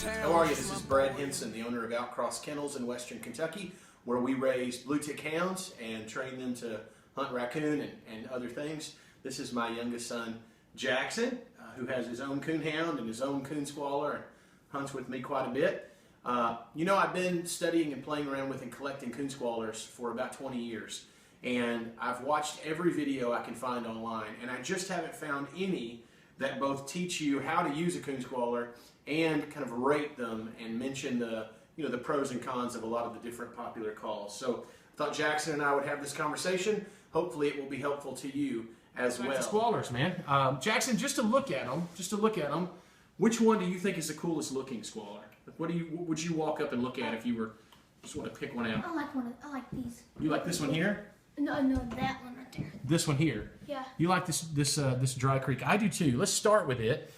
How are you? This is Brad Henson, the owner of OutCross Kennels in Western Kentucky, where we raise blue tick hounds and train them to hunt raccoon and other things. This is my youngest son, Jackson, who has his own coon hound and his own Coon Squaller and hunts with me quite a bit. You know, I've been studying and playing around with and collecting Coon Squallers for about 20 years. And I've watched every video I can find online, and I just haven't found any that both teach you how to use a Coon Squaller and kind of rate them and mention the the pros and cons of a lot of the different popular calls. So I thought Jackson and I would have this conversation. Hopefully it will be helpful to you as well. Squallers, man. Jackson, just to look at them, which one do you think is the coolest looking squaller? What would you walk up and look at if you were just want to pick one out? I like these. You like this one here? No, that one right there. This one here. Yeah. You like this Dry Creek? I do too. Let's start with it.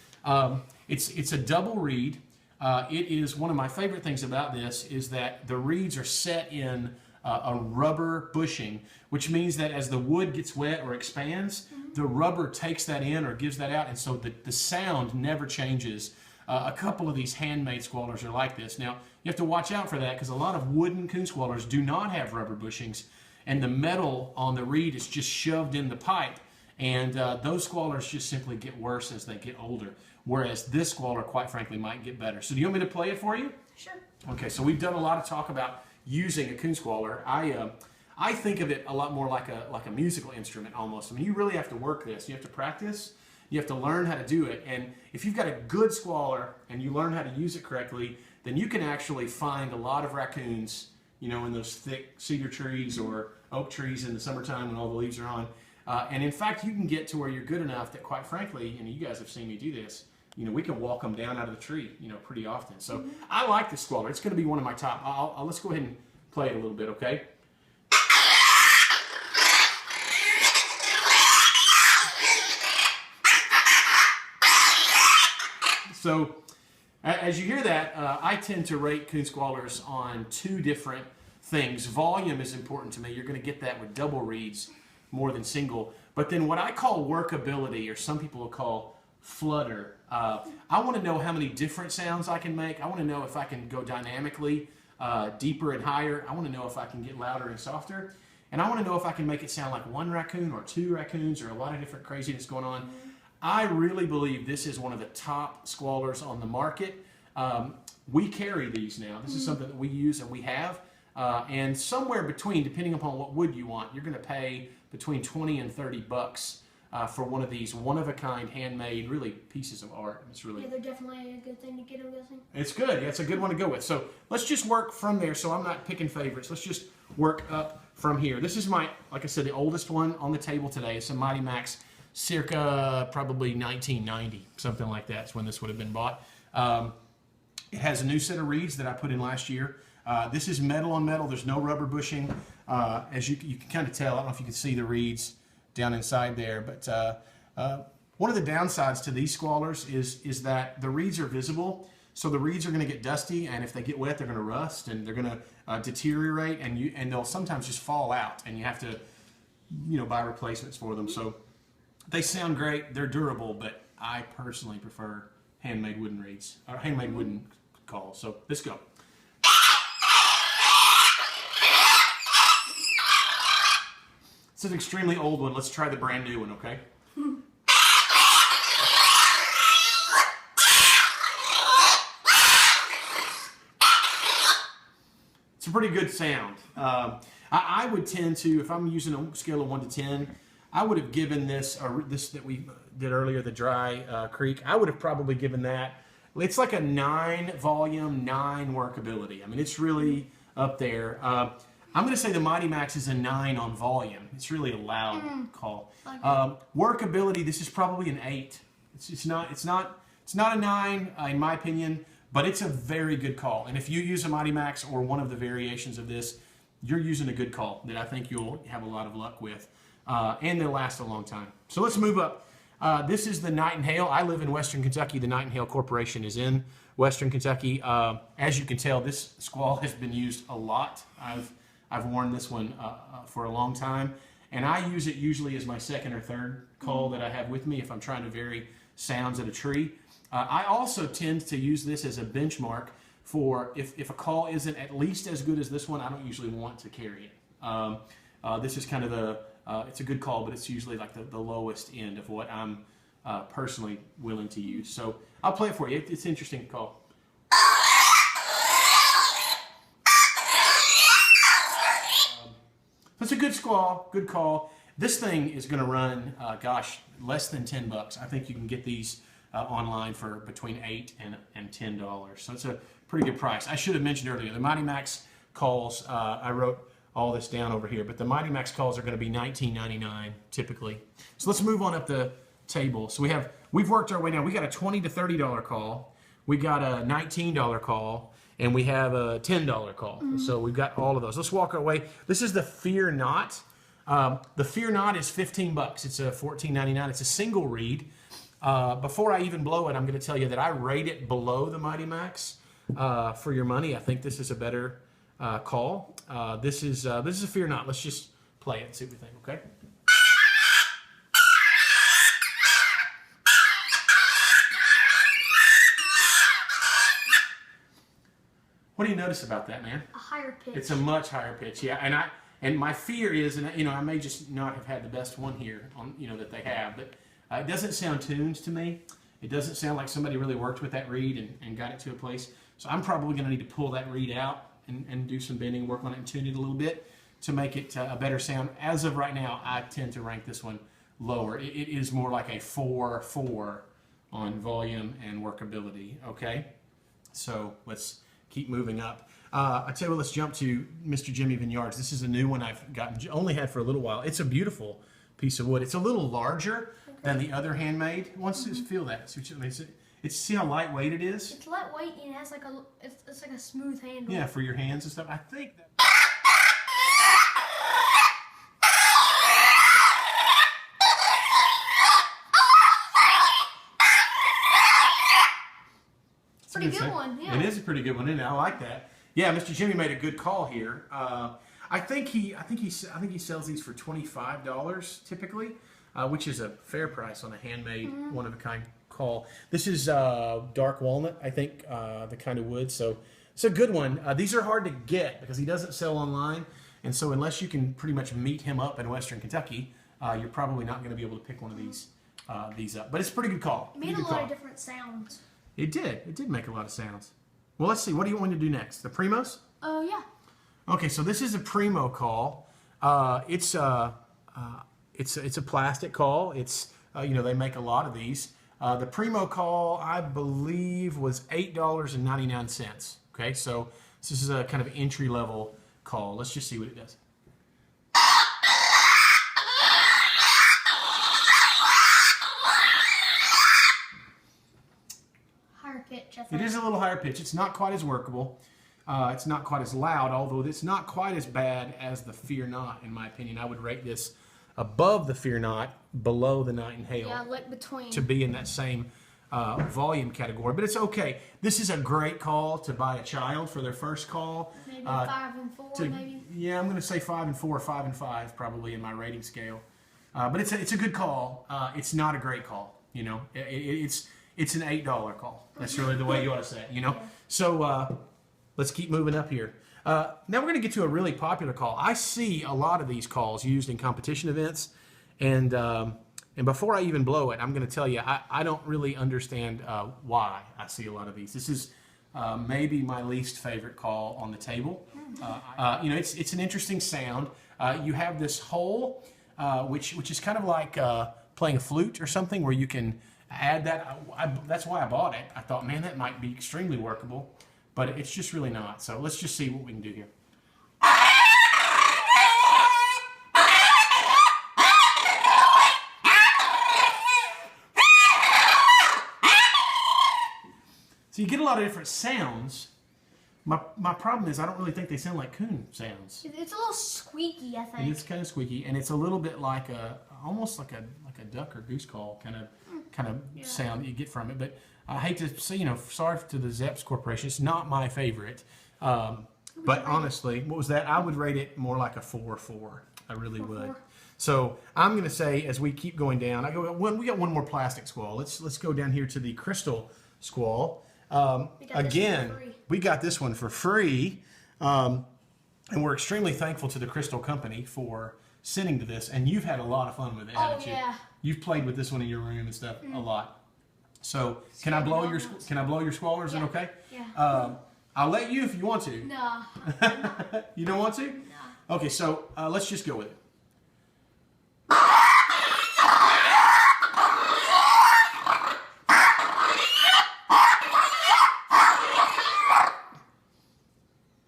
It's a double reed. It is one of my favorite things about this is that the reeds are set in a rubber bushing, which means that as the wood gets wet or expands, the rubber takes that in or gives that out, and so the sound never changes. A couple of these handmade squallers are like this. Now, you have to watch out for that because a lot of wooden Coon Squallers do not have rubber bushings, and the metal on the reed is just shoved in the pipe, and those squallers just simply get worse as they get older, whereas this squaller, quite frankly, might get better. So do you want me to play it for you? Sure. Okay, so we've done a lot of talk about using a Coon Squaller. I think of it a lot more like a musical instrument almost. I mean, you really have to work this. You have to practice. You have to learn how to do it. And if you've got a good squaller and you learn how to use it correctly, then you can actually find a lot of raccoons, in those thick cedar trees or oak trees in the summertime when all the leaves are on. And in fact, you can get to where you're good enough that, quite frankly, you guys have seen me do this. We can walk them down out of the tree, pretty often. So I like this squaller. It's going to be one of my top. Let's go ahead and play it a little bit, okay? So as you hear that, I tend to rate Coon Squallers on two different things. Volume is important to me. You're going to get that with double reeds more than single. But then what I call workability, or some people will call flutter. I want to know how many different sounds I can make. I want to know if I can go dynamically deeper and higher. I want to know if I can get louder and softer. And I want to know if I can make it sound like one raccoon or two raccoons or a lot of different craziness going on. I really believe this is one of the top squallers on the market. We carry these now. This is something that we use and we have. And somewhere between, depending upon what wood you want, you're going to pay between 20 and 30 bucks for one of these one-of-a-kind, handmade, really pieces of art. It's really, yeah, they're definitely a good thing to get, I'm guessing. It's good. Yeah, it's a good one to go with. So let's just work from there. So I'm not picking favorites. Let's just work up from here. This is my, like I said, the oldest one on the table today. It's a Mighty Max, circa probably 1990, something like that. That's when this would have been bought. It has a new set of reeds that I put in last year. This is metal on metal. There's no rubber bushing. As you can kind of tell, I don't know if you can see the reeds down inside there, but one of the downsides to these squallers is that the reeds are visible. So the reeds are going to get dusty, and if they get wet, they're going to rust and they're going to deteriorate, and they'll sometimes just fall out, and you have to buy replacements for them. So they sound great, they're durable, but I personally prefer handmade wooden reeds or handmade wooden calls. So let's go. It's an extremely old one. Let's try the brand new one, okay? It's a pretty good sound. I would tend to, if I'm using a scale of 1 to 10, I would have given this that we did earlier, the Dry Creek, I would have probably given that, it's like a 9 volume, 9 workability. I mean, it's really up there. I'm going to say the Mighty Max is a 9 on volume. It's really a loud call. Workability, this is probably an 8. It's not a 9 in my opinion, but it's a very good call. And if you use a Mighty Max or one of the variations of this, you're using a good call that I think you'll have a lot of luck with. And they'll last a long time. So let's move up. This is the Nightingale. I live in Western Kentucky. The Nightingale Corporation is in Western Kentucky. As you can tell, this squall has been used a lot. I've worn this one for a long time, and I use it usually as my second or third call that I have with me if I'm trying to vary sounds at a tree. I also tend to use this as a benchmark for if a call isn't at least as good as this one, I don't usually want to carry it. This is kind of it's a good call, but it's usually like the lowest end of what I'm personally willing to use. So I'll play it for you. It's an interesting call. It's a good squall, good call. This thing is going to run, less than $10. I think you can get these online for between $8 and $10. So it's a pretty good price. I should have mentioned earlier, the Mighty Max calls, I wrote all this down over here, but the Mighty Max calls are going to be $19.99 typically. So let's move on up the table. So we've worked our way down. We got a $20 to $30 call. We got a $19 call. And we have a $10 call. So we've got all of those. Let's walk our way. This is the Fear Not. The Fear Not is $15. It's a $14.99. It's a single reed. Before I even blow it, I'm going to tell you that I rate it below the Mighty Max for your money. I think this is a better call. This is a Fear Not. Let's just play it and see what we think, okay? What do you notice about that, man? A higher pitch. It's a much higher pitch, yeah. And my fear is, and I may just not have had the best one here on that they have, but it doesn't sound tuned to me. It doesn't sound like somebody really worked with that reed and got it to a place. So I'm probably going to need to pull that reed out and do some bending, work on it, and tune it a little bit to make it a better sound. As of right now, I tend to rank this one lower. It is more like a 4-4 on volume and workability. Okay, so let's keep moving up. I tell you what, let's jump to Mr. Jimmy Vineyards. This is a new one I've only had for a little while. It's a beautiful piece of wood. It's a little larger than the other handmade. Once you feel that, see how lightweight it is. It's lightweight and it has like it's like a smooth handle. Yeah, for your hands and stuff. I think that. Pretty good one, yeah. It is a pretty good one, isn't it? I like that. Yeah, Mr. Jimmy made a good call here. I think he sells these for $25 typically, which is a fair price on a handmade, one of a kind call. This is dark walnut, I think, the kind of wood. So it's a good one. These are hard to get because he doesn't sell online, and so unless you can pretty much meet him up in Western Kentucky, you're probably not going to be able to pick one of these up. But it's a pretty good call. It made a lot of different sounds. It did. It did make a lot of sounds. Well, let's see. What do you want to do next? The Primos? Yeah. Okay, so this is a Primo call. It's a plastic call. It's they make a lot of these. The Primo call, I believe, was $8.99. Okay, so this is a kind of entry level call. Let's just see what it does. It is a little higher pitch. It's not quite as workable. It's not quite as loud, although it's not quite as bad as the Fear Not, in my opinion. I would rate this above the Fear Not, below the Night and Hail. Yeah, like between. To be in that same volume category. But it's okay. This is a great call to buy a child for their first call. Maybe 5 and 4, maybe? Yeah, I'm going to say 5 and 4, 5 and 5 probably in my rating scale. But it's a good call. It's not a great call. It's an $8 call. That's really the way you ought to say it, Yeah. So let's keep moving up here. Now we're going to get to a really popular call. I see a lot of these calls used in competition events, and before I even blow it, I'm going to tell you I don't really understand why I see a lot of these. This is maybe my least favorite call on the table. It's an interesting sound. You have this hole, which is kind of like playing a flute or something, where you can add that. That's why I bought it. I thought, man, that might be extremely workable, but it's just really not. So let's just see what we can do here. So you get a lot of different sounds. My problem is I don't really think they sound like coon sounds. It's a little squeaky, I think. It's kind of squeaky, and it's a little bit like almost like a duck or goose call kind of sound that you get from it. But I hate to say, sorry to the Zeps Corporation. It's not my favorite. But honestly, what was that? I would rate it more like a 4-4. I really would. 4. So I'm going to say, as we keep going down, we got one more plastic squall. Let's go down here to the crystal Squall. We got this one Again, for free. we got this one for free. And we're extremely thankful to the Crystal Company for sending to this. And you've had a lot of fun with it, haven't you? Yeah. You've played with this one in your room and stuff a lot. So can I blow your squallers? Is it okay? Yeah. I'll let you if you want to. No. You don't want to? No. Okay, so let's just go with it.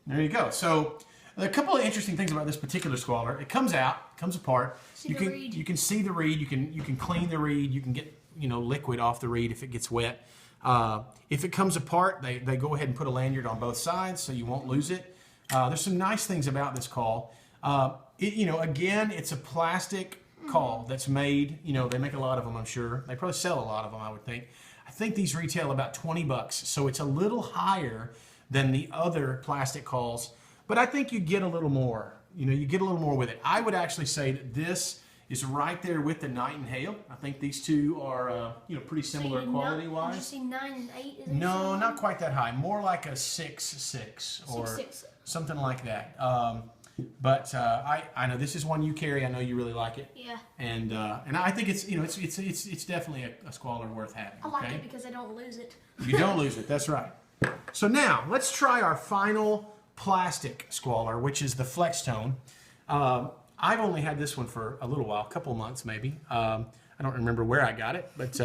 There you go. So a couple of interesting things about this particular squaller. It comes out, comes apart. See You the can reed. you can see the reed. You can clean the reed. You can get liquid off the reed if it gets wet. If it comes apart, they go ahead and put a lanyard on both sides so you won't lose it. There's some nice things about this call. Again, it's a plastic call that's made. They make a lot of them, I'm sure. They probably sell a lot of them, I would think. I think these retail about $20, so it's a little higher than the other plastic calls, but I think you get a little more. You get a little more with it. I would actually say that this is right there with the Nightingale. I think these two are, pretty similar quality-wise. Did you see 9 and 8? Is it No, similar? not quite that high. More like a 6.6 or 6.6. something like that. But I know this is one you carry. I know you really like it. Yeah. And I think it's it's definitely a squaller worth having. I like okay? it because I don't lose it. You don't lose it. That's right. So now let's try our final plastic squaller, which is the Flextone. I've only had this one for a little while, a couple of months maybe. I don't remember where I got it, but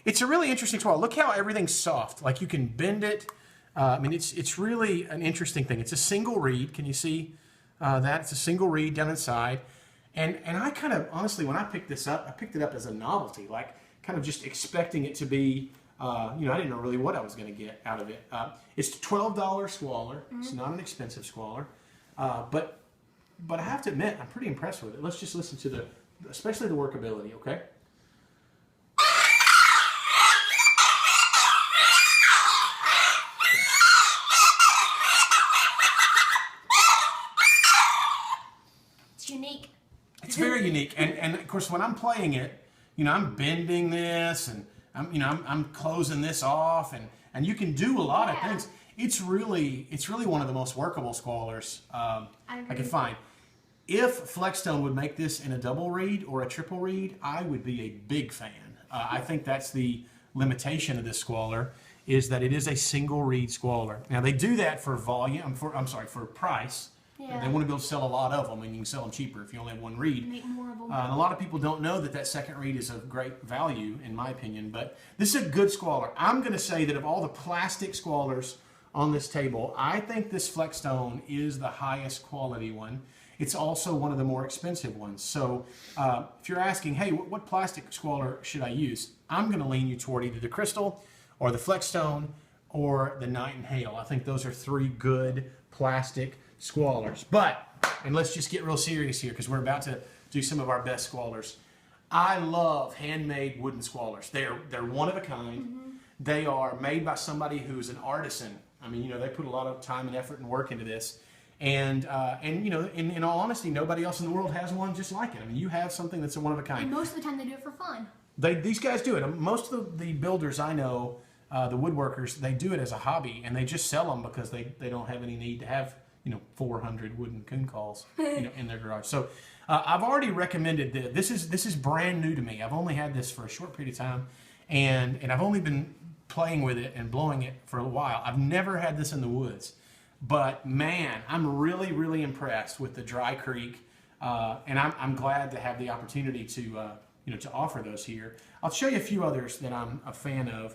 it's a really interesting squaller. Look how everything's soft. Like you can bend it. It's really an interesting thing. It's a single reed. Can you see that? It's a single reed down inside. And I kind of, honestly, when I picked this up, I picked it up as a novelty, like kind of just expecting it to be, I didn't know really what I was going to get out of it. It's a $12 squaller. It's not an expensive squaller. But I have to admit, I'm pretty impressed with it. Let's just listen to especially the workability, okay? It's unique. It's very unique, and of course when I'm playing it, I'm bending this, and I'm closing this off, and you can do a lot of things. It's really one of the most workable squallers I can find. If Flextone would make this in a double reed or a triple reed, I would be a big fan. I think that's the limitation of this squaller, is that it is a single reed squaller. Now they do that for volume, for price. Yeah. They want to be able to sell a lot of them, and you can sell them cheaper if you only have one reed. Make more of them. And a lot of people don't know that second reed is of great value, in my opinion. But this is a good squaller. I'm going to say that of all the plastic squallers on this table, I think this Flextone is the highest quality one. It's also one of the more expensive ones. So if you're asking, hey, what plastic squaller should I use? I'm going to lean you toward either the Crystal or the Flextone or the Nightingale. I think those are three good plastic squallers. And let's just get real serious here because we're about to do some of our best squallers. I love handmade wooden squallers. They're one of a kind. Mm-hmm. They are made by somebody who's an artisan. I mean, they put a lot of time and effort and work into this. And in all honesty, nobody else in the world has one just like it. I mean, you have something that's a one of a kind. And most of the time they do it for fun. These guys do it. Most of the builders I know, the woodworkers, they do it as a hobby, and they just sell them because they don't have any need to have 400 wooden Coon Calls in their garage. So I've already recommended this. This is brand new to me. I've only had this for a short period of time, and I've only been playing with it and blowing it for a while. I've never had this in the woods, but man, I'm really, really impressed with the Dry Creek, and I'm glad to have the opportunity to offer those here. I'll show you a few others that I'm a fan of.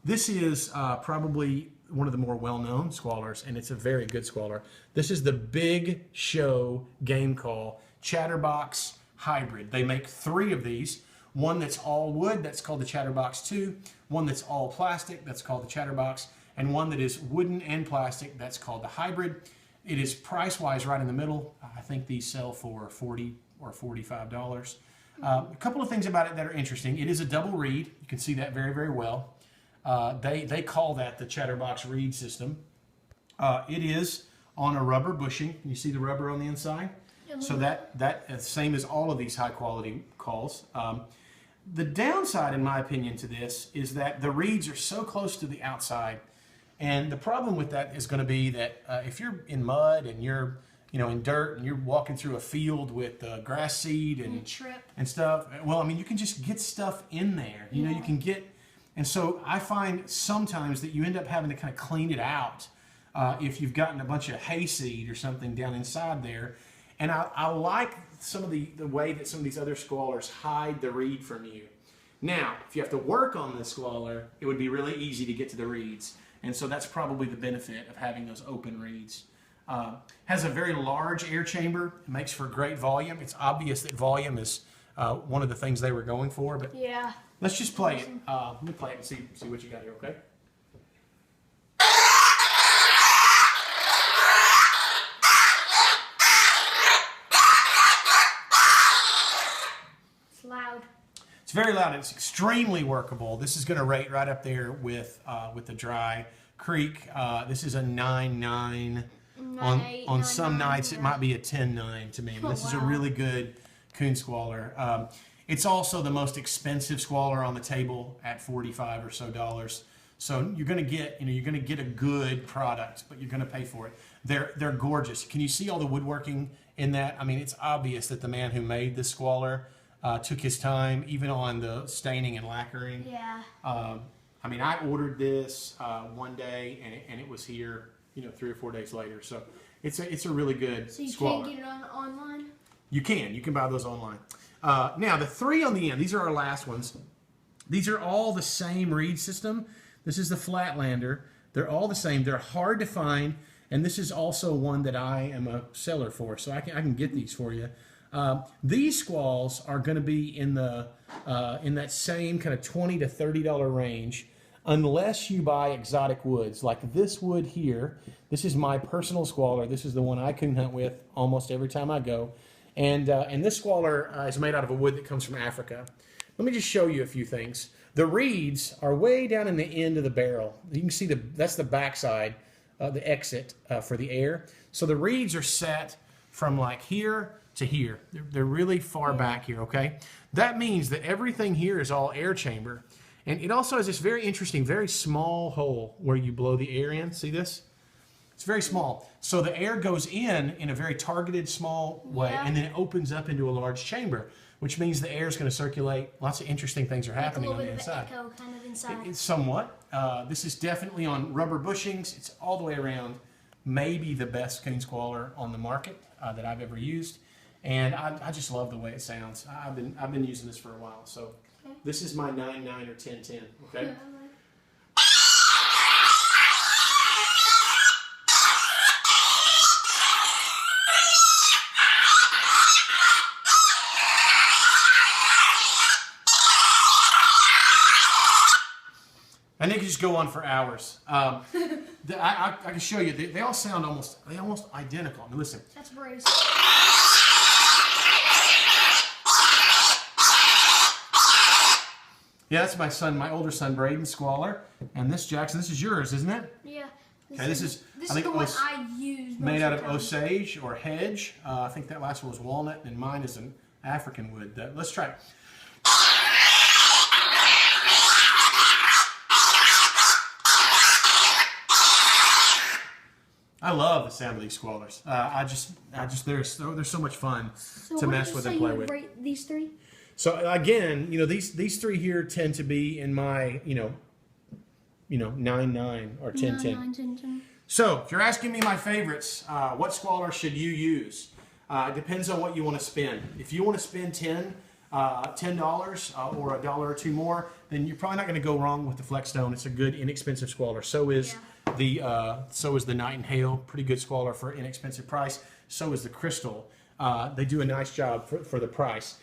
This is probably one of the more well-known squallers, and it's a very good squaller. This is the Big Show Game Call Chatterbox Hybrid. They make three of these. One that's all wood, that's called the Chatterbox 2. One that's all plastic, that's called the Chatterbox. And one that is wooden and plastic, that's called the Hybrid. It is price-wise right in the middle. I think these sell for $40 or $45. A couple of things about it that are interesting. It is a double reed. You can see that very, very well. They call that the Chatterbox reed system. It is on a rubber bushing. You see the rubber on the inside? So that same as all of these high quality calls. The downside, in my opinion, to this is that the reeds are so close to the outside. And the problem with that is going to be that if you're in mud and you're in dirt and you're walking through a field with grass seed and stuff, well, I mean, you can just get stuff in there. You know, you can get, and so I find sometimes that you end up having to kind of clean it out if you've gotten a bunch of hayseed or something down inside there. And I like some of the way that some of these other squallers hide the reed from you. Now, if you have to work on this squaller, it would be really easy to get to the reeds. And so that's probably the benefit of having those open reeds. Has a very large air chamber. It makes for great volume. It's obvious that volume is one of the things they were going for. But yeah. Let's just play it. Let me play it and see what you got here, okay? Loud. It's very loud. It's extremely workable. This is going to rate right up there with the Dry Creek. This is a 9.9. On some nights, it might be a 10.9 to me. But this is a really good Coon Squaller. It's also the most expensive squaller on the table at $45 or so. So you're going to get a good product, but you're going to pay for it. They're gorgeous. Can you see all the woodworking in that? I mean, it's obvious that the man who made this squaller took his time, even on the staining and lacquering. Yeah. I mean, I ordered this one day, and it was here, 3 or 4 days later. So it's a really good squaller. So you can't get it online? You can buy those online. Now the 3 on the end, these are our last ones. These are all the same reed system. This is the Flatlander. They're all the same. They're hard to find, and this is also one that I am a seller for, so I can get these for you. These squalls are going to be in that same kind of $20 to $30 range, unless you buy exotic woods like this wood here. This is my personal squaller. This is the one I coon hunt with almost every time I go, and this squaller is made out of a wood that comes from Africa. Let me just show you a few things. The reeds are way down in the end of the barrel. You can see that's the backside, the exit for the air. So the reeds are set from like here to here. They're really far back here, okay? That means that everything here is all air chamber. And it also has this very interesting, very small hole where you blow the air in. See this? It's very small. So the air goes in a very targeted, small way, and then it opens up into a large chamber, which means the air is going to circulate. Lots of interesting things are happening on the inside. A little bit of echo kind of inside. It's somewhat. This is definitely on rubber bushings. It's all the way around. Maybe the best Coon Squaller on the market that I've ever used. And I just love the way it sounds. I've been using this for a while. So this is my 9.9 or 10.10. Okay. And they can just go on for hours. I can show you. They all sound almost identical. I mean, listen. That's Bruce. Yeah, that's my son, my older son, Braden Squaller, and this Jackson. This is yours, isn't it? Yeah. This is I think the one I use. Made out of osage or hedge. I think that last one was walnut, and mine is an African wood. Let's try it. I love the sound of these squallers. They're so much fun to mess with and play with. Rate these 3? So again, these 3 here tend to be in my 9.9 or 10.10. So if you're asking me my favorites, what squaller should you use? It depends on what you want to spend. If you want to spend $10 or $1 or 2 more, then you're probably not going to go wrong with the Flexstone. It's a good inexpensive squaller. So is the Nightingale, pretty good squaller for inexpensive price. So is the Crystal. They do a nice job for the price.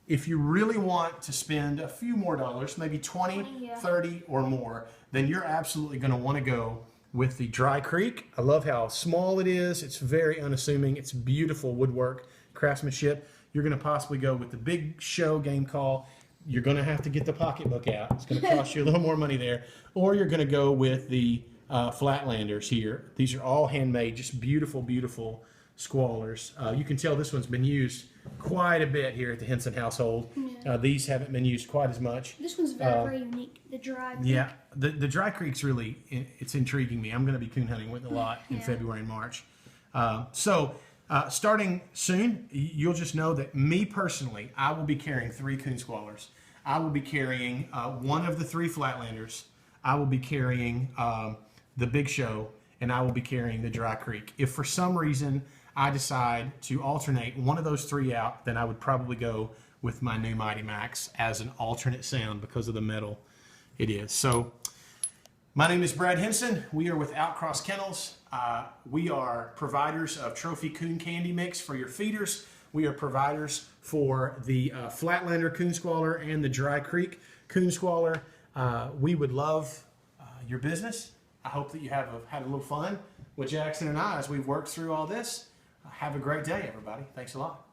If you really want to spend a few more dollars, maybe 20, 30 or more, then you're absolutely going to want to go with the Dry Creek. I love how small it is. It's very unassuming. It's beautiful woodwork, craftsmanship. You're going to possibly go with the Big Show Game Call. You're going to have to get the pocketbook out. It's going to cost you a little more money there. Or you're going to go with the Flatlanders here. These are all handmade, just beautiful, beautiful Squallers. You can tell this one's been used quite a bit here at the Henson household. Yeah. These haven't been used quite as much. This one's very unique. The dry. Yeah, the Dry Creek's really, it's intriguing me. I'm going to be coon hunting with it a lot in Yeah. February and March. Starting soon, you'll just know that me personally, I will be carrying 3 Coon Squallers. I will be carrying one of the 3 Flatlanders. I will be carrying the Big Show, and I will be carrying the Dry Creek. If for some reason I decide to alternate one of those 3 out, then I would probably go with my new Mighty Max as an alternate sound because of the metal it is. So my name is Brad Henson. We are with OutCross Kennels. We are providers of Trophy Coon Candy Mix for your feeders. We are providers for the Flatlander Coon Squaller and the Dry Creek Coon Squaller. We would love your business. I hope that you have had a little fun with Jackson and I as we've worked through all this. Have a great day, everybody. Thanks a lot.